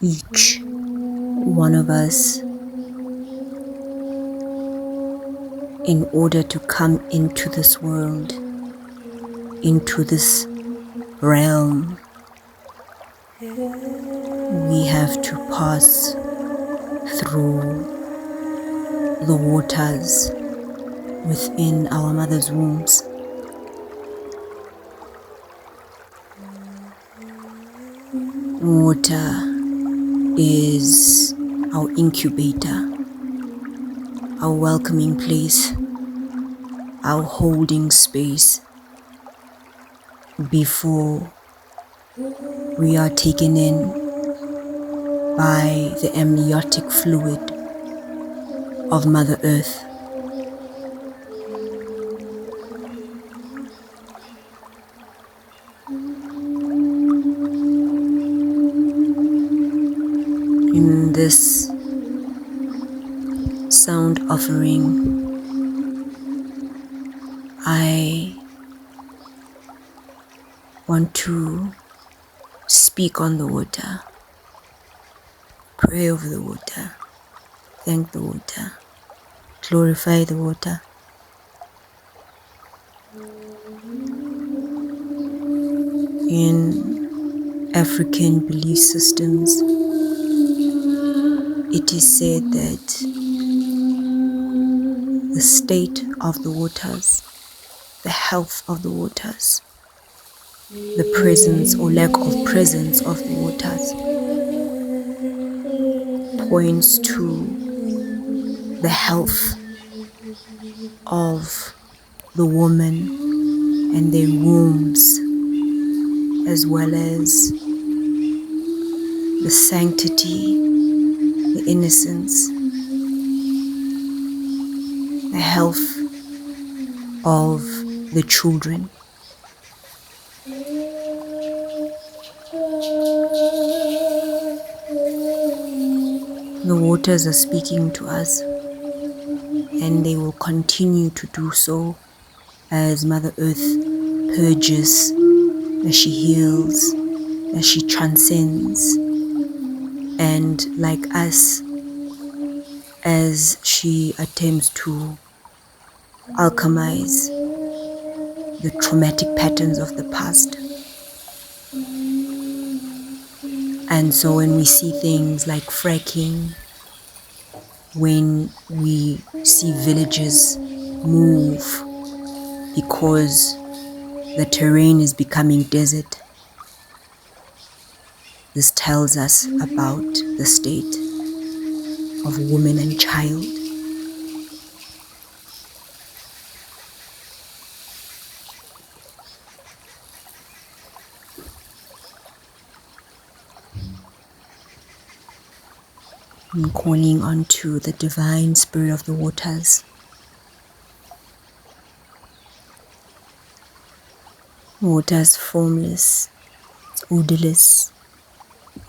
Each one of us, in order to come into this world, into this realm, we have to pass through the waters within our mother's wombs. Water is our incubator, our welcoming place, our holding space before we are taken in by the amniotic fluid of Mother Earth. In this sound offering, I want to speak on the water, pray over the water, thank the water, glorify the water. In African belief systems, it is said that the state of the waters, the health of the waters, the presence or lack of presence of the waters points to the health of the woman and their wombs, as well as the sanctity, the innocence, the health of the children. The waters are speaking to us, and they will continue to do so as Mother Earth purges, as she heals, as she transcends, and like us, as she attempts to alchemize the traumatic patterns of the past. And so when we see things like fracking, when we see villages move because the terrain is becoming desert, this tells us about the state of woman and child. I'm calling onto the divine spirit of the waters. Water is formless, it's odorless,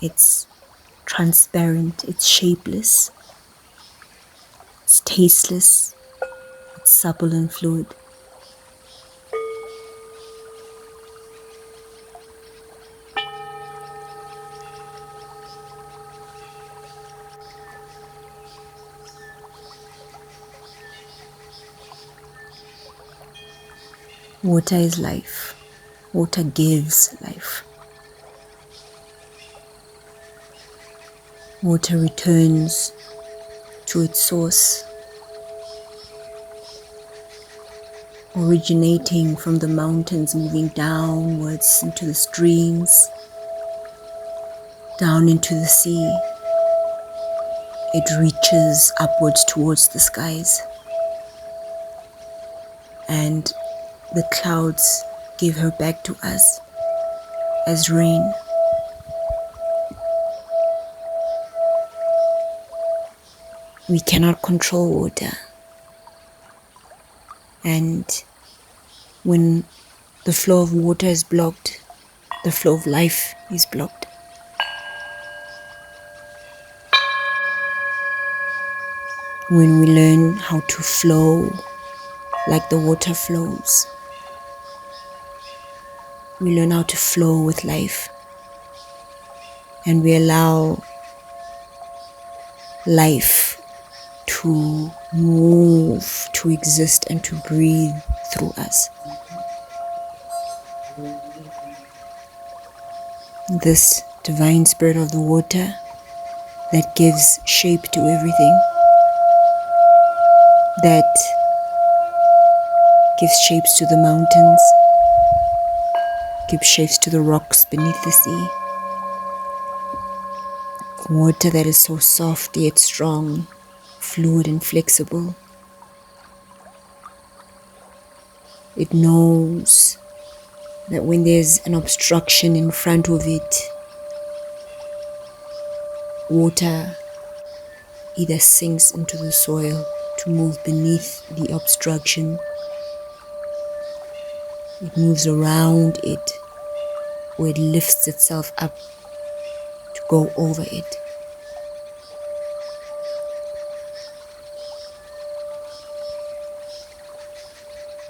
it's transparent, it's shapeless, it's tasteless, it's supple and fluid. Water is life. Water gives life. Water returns to its source, originating from the mountains, moving downwards into the streams, down into the sea. It reaches upwards towards the skies, and the clouds give her back to us as rain. We cannot control water, and when the flow of water is blocked, the flow of life is blocked. When we learn how to flow like the water flows, we learn how to flow with life, and we allow life to move, to exist, and to breathe through us. This divine spirit of the water that gives shape to everything, that gives shapes to the mountains, gives shapes to the rocks beneath the sea. Water that is so soft yet strong, fluid and flexible. It knows that when there's an obstruction in front of it, water either sinks into the soil to move beneath the obstruction. It moves around it, or it lifts itself up to go over it.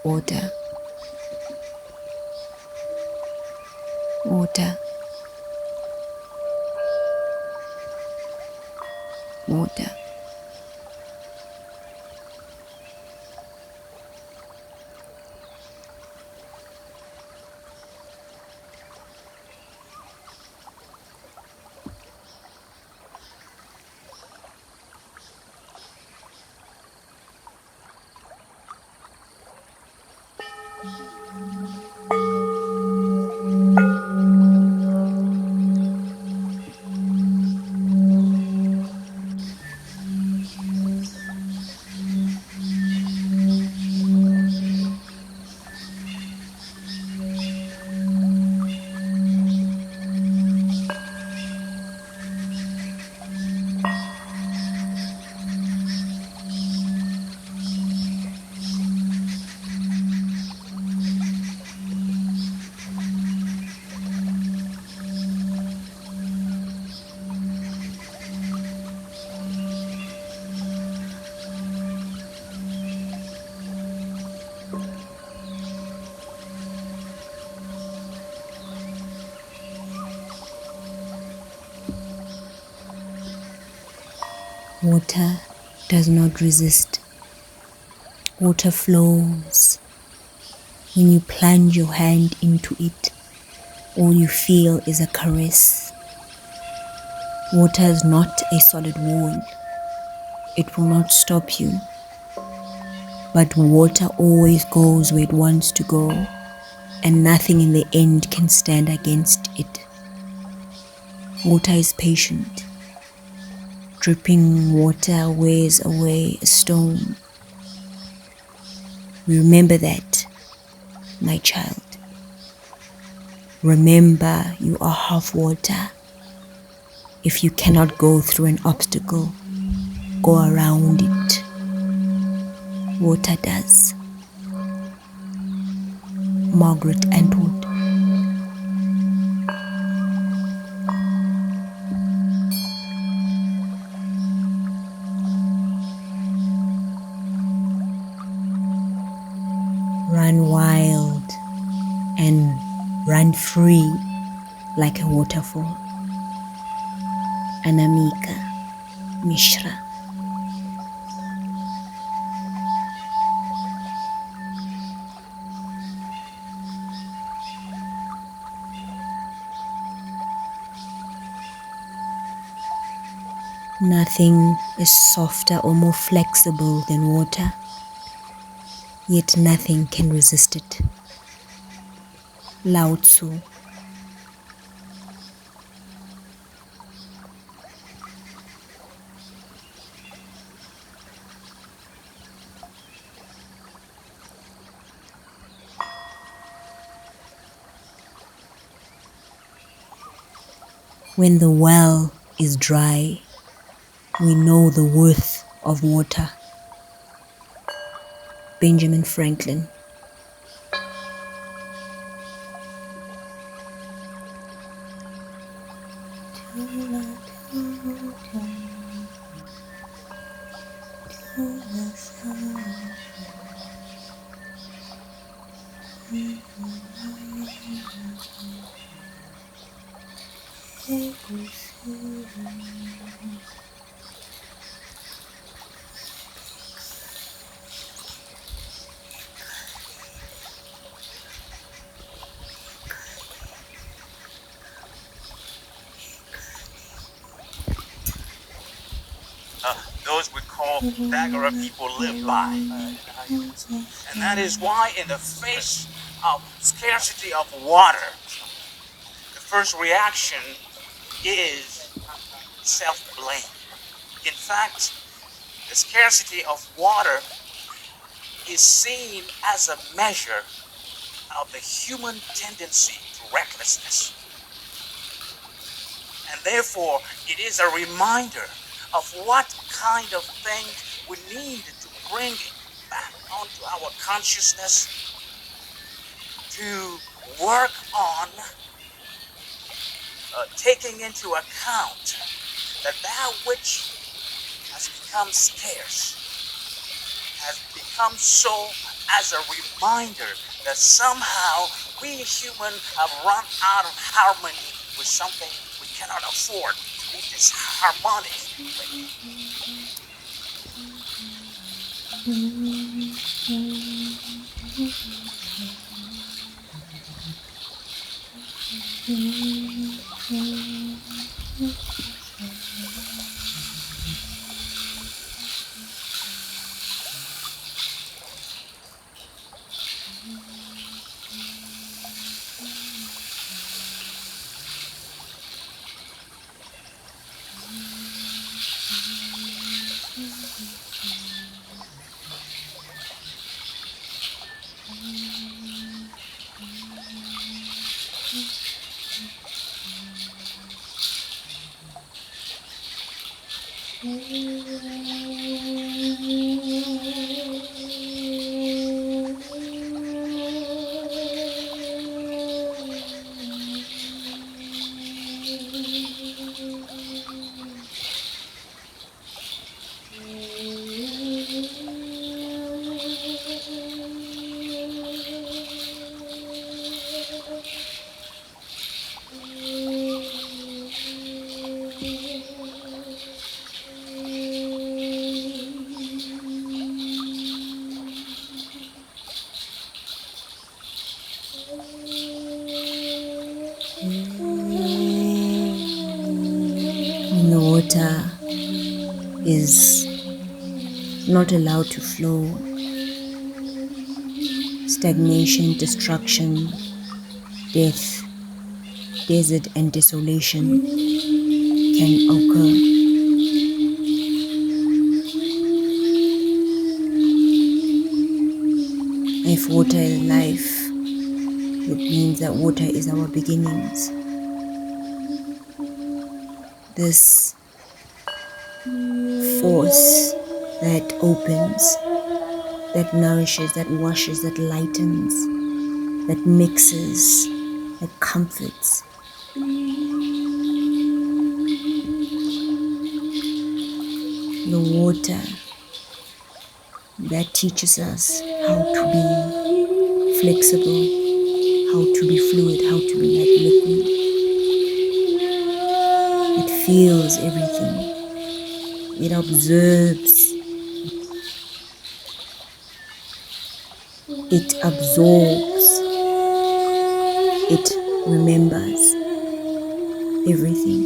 Water, water, water. Water does not resist. Water flows. When you plunge your hand into it, all you feel is a caress. Water is not a solid wall. It will not stop you. But water always goes where it wants to go, and nothing in the end can stand against it. Water is patient. Dripping water wears away a stone. Remember that, my child. Remember, you are half water. If you cannot go through an obstacle, go around it. Water does. Margaret Atwood. Run wild and run free like a waterfall. Anamika Mishra. Nothing is softer or more flexible than water, yet nothing can resist it. Tzu. When the well is dry, we know the worth of water. Benjamin Franklin. Those we call Dagara people live by. And that is why in the face of scarcity of water, the first reaction is self-blame. In fact, the scarcity of water is seen as a measure of the human tendency to recklessness. And therefore, it is a reminder of what kind of thing we need to bring back onto our consciousness to work on taking into account that which has become scarce has become so as a reminder that somehow we humans have run out of harmony with something we cannot afford to be disharmonic with. When the water is not allowed to flow, stagnation, destruction, death, desert and desolation can occur. If water is life, it means that water is our beginnings. This force that opens, that nourishes, that washes, that lightens, that mixes, that comforts. The water that teaches us how to be flexible, how to be fluid, how to be like liquid. It feels everything. It observes. It absorbs. It remembers everything.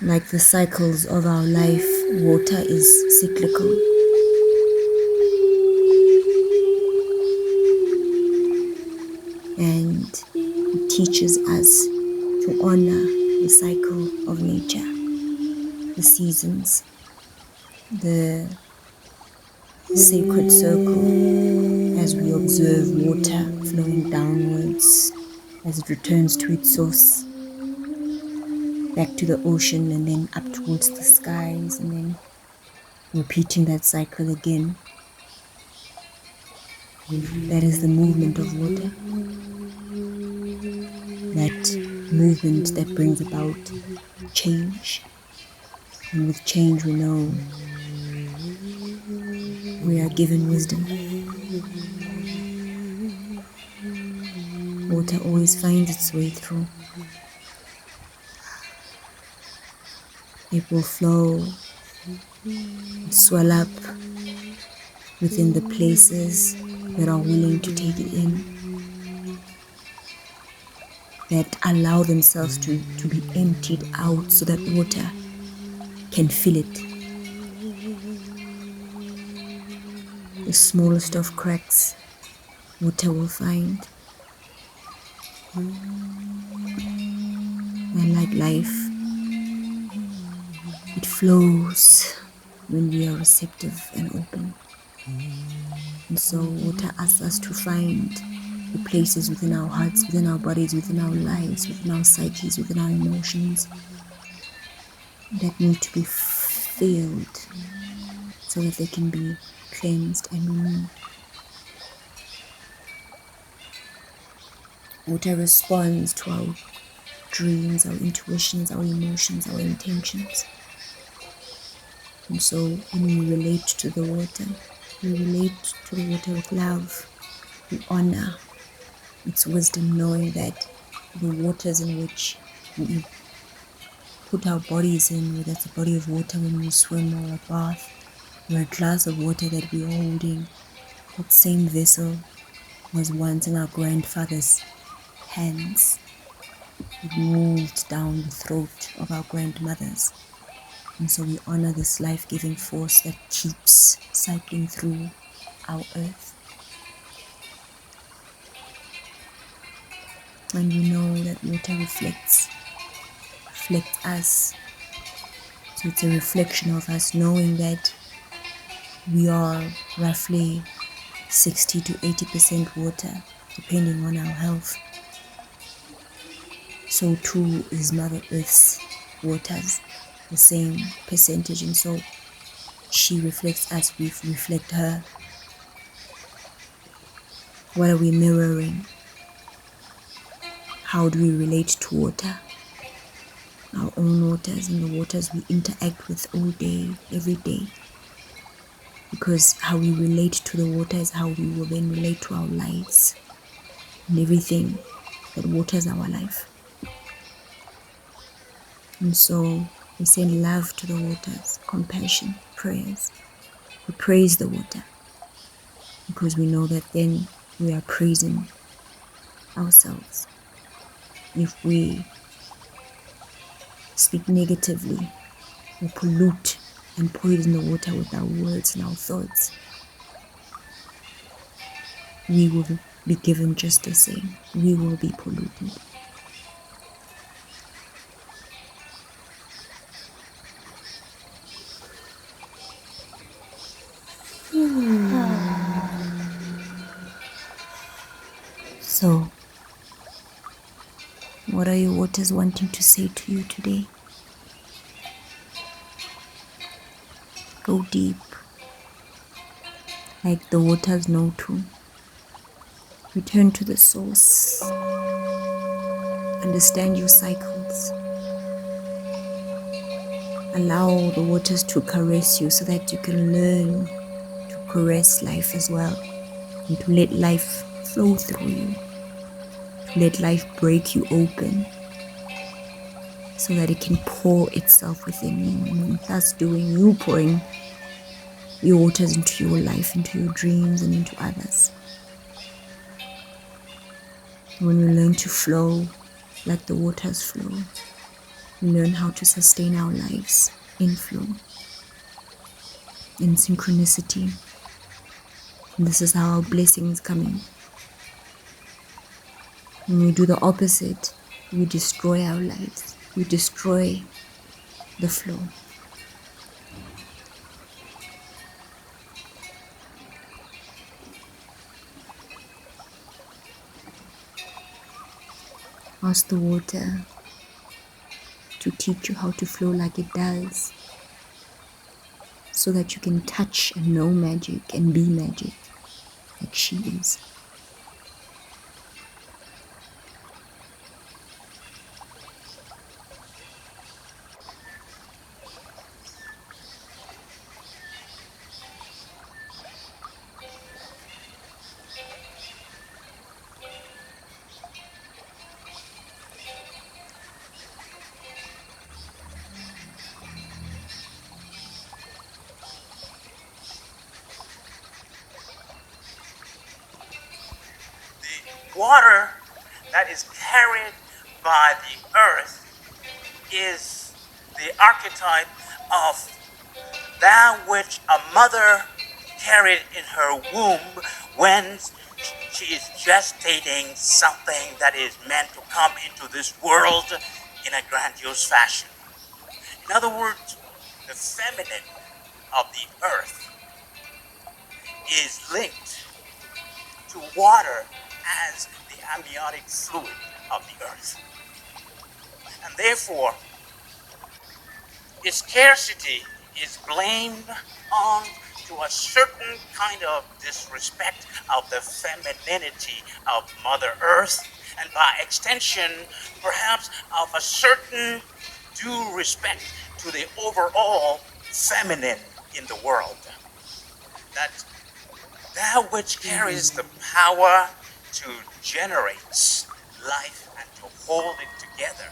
Like the cycles of our life, water is cyclical. And it teaches us to honor the cycle of nature, the seasons, the sacred circle as we observe water flowing downwards as it returns to its source, back to the ocean and then up towards the skies, and then repeating that cycle again. That is the movement of water. That movement that brings about change. And with change we know we are given wisdom. Water always finds its way through. It will flow and swell up within the places that are willing to take it in, that allow themselves to be emptied out so that water can fill it. The smallest of cracks, water will find. And like life, it flows when we are receptive and open. And so water asks us to find the places within our hearts, within our bodies, within our lives, within our psyches, within our emotions that need to be filled so that they can be cleansed and renewed. Water responds to our dreams, our intuitions, our emotions, our intentions. And so when we relate to the water, we relate to the water with love. We honor its wisdom, knowing that the waters in which we put our bodies in, whether it's a body of water when we swim or a bath, or a glass of water that we're holding, that same vessel was once in our grandfather's hands. It moved down the throat of our grandmothers. And so we honor this life-giving force that keeps cycling through our earth. And we know that water reflects us. So it's a reflection of us knowing that we are roughly 60 to 80% water, depending on our health. So too is Mother Earth's waters, the same percentage. And so she reflects us, we reflect her. What are we mirroring? How do we relate to water? Our own waters and the waters we interact with all day, every day. Because how we relate to the water is how we will then relate to our lives and everything that waters our life. And so we send love to the waters, compassion, prayers. We praise the water because we know that then we are praising ourselves. If we speak negatively or pollute and poison the water with our words and our thoughts, we will be given just the same. We will be polluted. So, what are your waters wanting to say to you today? Go deep, like the waters know to. Return to the source. Understand your cycles. Allow the waters to caress you so that you can learn to caress life as well, and to let life flow through you, to let life break you open so that it can pour itself within you, and thus doing, you pouring your waters into your life, into your dreams and into others. When you learn to flow like the waters flow, We learn how to sustain our lives in flow, in synchronicity. And this is how our blessings come in. When we do the opposite, we destroy our lives. We destroy the flow. Ask the water to teach you how to flow like it does, so that you can touch and know magic and be magic like she is. The water that is carried by the earth is the archetype of that which a mother carried in her womb when she is gestating something that is meant to come into this world in a grandiose fashion. In other words, the feminine of the earth is linked to water as the amniotic fluid of the earth. And therefore, its scarcity is blamed on to a certain kind of disrespect of the femininity of Mother Earth, and by extension, perhaps of a certain due respect to the overall feminine in the world. That which carries the power to generate life and to hold it together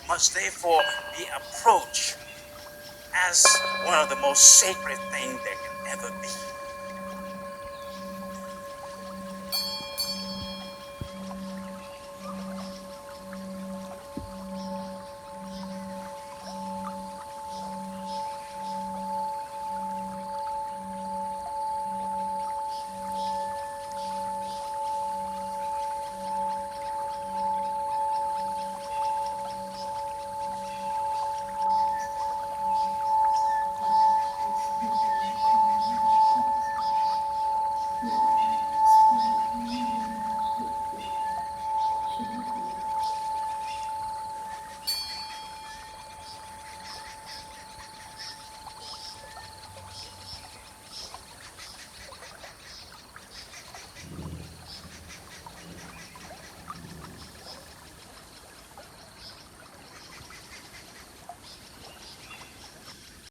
must therefore be approached as one of the most sacred things there can ever be.